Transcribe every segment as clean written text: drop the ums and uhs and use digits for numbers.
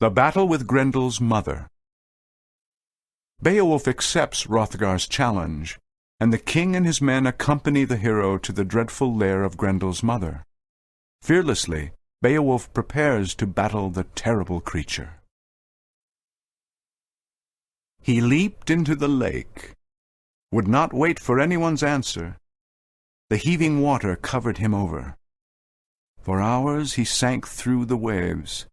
The battle with Grendel's mother. Beowulf accepts Hrothgar's challenge, and the king and his men accompany the hero to the dreadful lair of Grendel's mother. Fearlessly, Beowulf prepares to battle the terrible creature. He leaped into the lake, would not wait for anyone's answer. The heaving water covered him over. For hours he sank through the waves.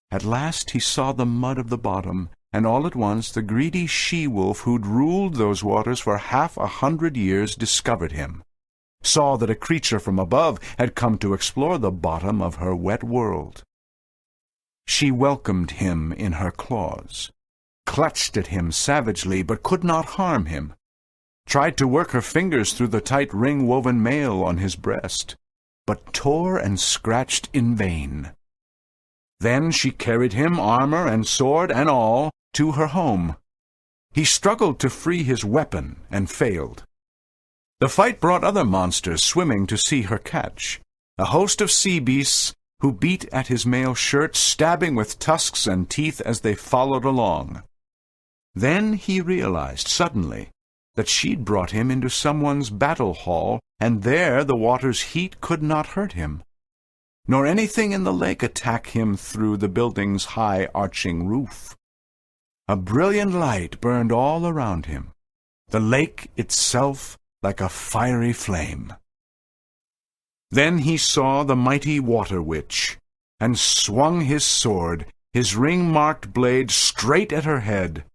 At last he saw the mud of the bottom, and all at once the greedy she-wolf who'd ruled those waters for 100 years discovered him, saw that a creature from above had come to explore the bottom of her wet world. She welcomed him in her claws, clutched at him savagely, but could not harm him, tried to work her fingers through the tight ring-woven mail on his breast, but tore and scratched in vain. Then she carried him, armor and sword and all, to her home. He struggled to free his weapon and failed. The fight brought other monsters swimming to see her catch, a host of sea beasts who beat at his mail shirt, stabbing with tusks and teeth as they followed along. Then he realized suddenly that she'd brought him into someone's battle hall, and there the water's heat could not hurt him, nor anything in the lake attack him through the building's high arching roof. A brilliant light burned all around him, the lake itself like a fiery flame. Then he saw the mighty water witch, and swung his sword, his ring-marked blade, straight at her head.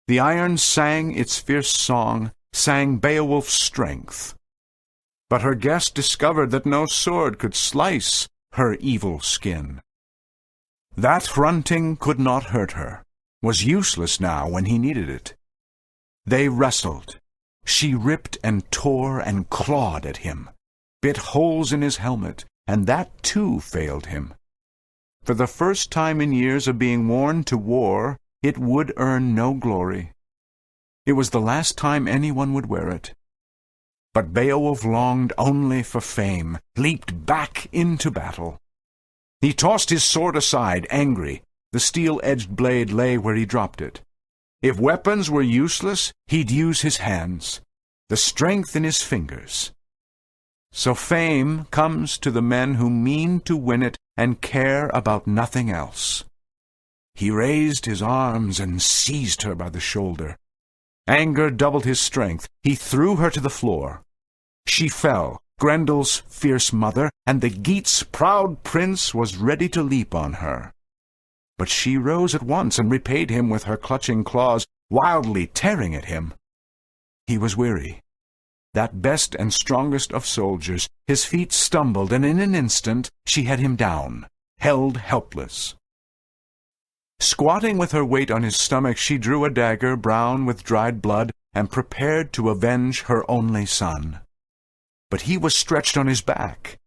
The iron sang its fierce song, sang Beowulf's strength. But her guest discovered that no sword could slice her evil skin. That hrunting could not hurt her, was useless now when he needed it. They wrestled. She ripped and tore and clawed at him, bit holes in his helmet, and that too failed him. For the first time in years of being worn to war, it would earn no glory. It was the last time anyone would wear it. But Beowulf longed only for fame, leaped back into battle. He tossed his sword aside, angry. The steel-edged blade lay where he dropped it. If weapons were useless, he'd use his hands, the strength in his fingers. So fame comes to the men who mean to win it and care about nothing else. He raised his arms and seized her by the shoulder. Anger doubled his strength. He threw her to the floor. She fell, Grendel's fierce mother, and the Geats' proud prince was ready to leap on her. But she rose at once and repaid him with her clutching claws, wildly tearing at him. He was weary. That best and strongest of soldiers, his feet stumbled, and in an instant she had him down, held helpless. Squatting with her weight on his stomach, she drew a dagger brown with dried blood and prepared to avenge her only son. But he was stretched on his back,